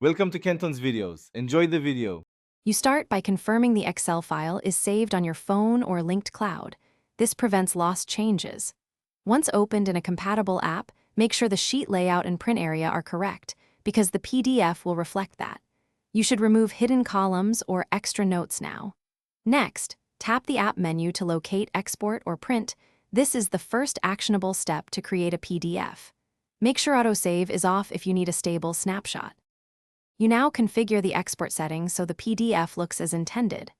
Welcome to Kenton's videos. Enjoy the video. You start by confirming the Excel file is saved on your phone or linked cloud. This prevents lost changes. Once opened in a compatible app, make sure the sheet layout and print area are correct, because the PDF will reflect that. You should remove hidden columns or extra notes now. Next, tap the app menu to locate export or print. This is the first actionable step to create a PDF. Make sure autosave is off if you need a stable snapshot. You now configure the export settings so the PDF looks as intended.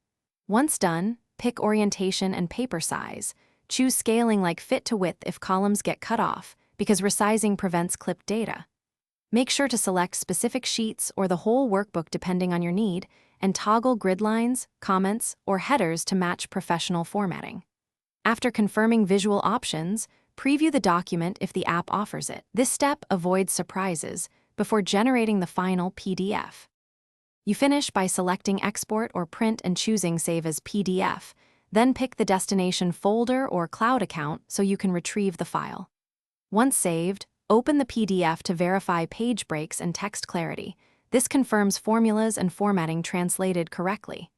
Once done, pick orientation and paper size. Choose scaling like fit to width if columns get cut off, because resizing prevents clipped data. Make sure to select specific sheets or the whole workbook depending on your need, and toggle grid lines, comments, or headers to match professional formatting. After confirming visual options, preview the document if the app offers it. This step avoids surprises before generating the final PDF. You finish by selecting Export or Print and choosing Save as PDF. Then pick the destination folder or cloud account so you can retrieve the file. Once saved, open the PDF to verify page breaks and text clarity. This confirms formulas and formatting translated correctly.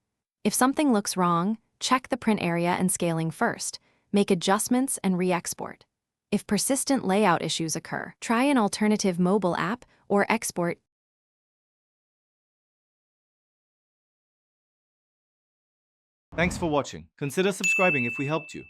If something looks wrong, check the print area and scaling first. Make adjustments and re-export. If persistent layout issues occur, try an alternative mobile app or export. Thanks for watching. Consider subscribing if we helped you.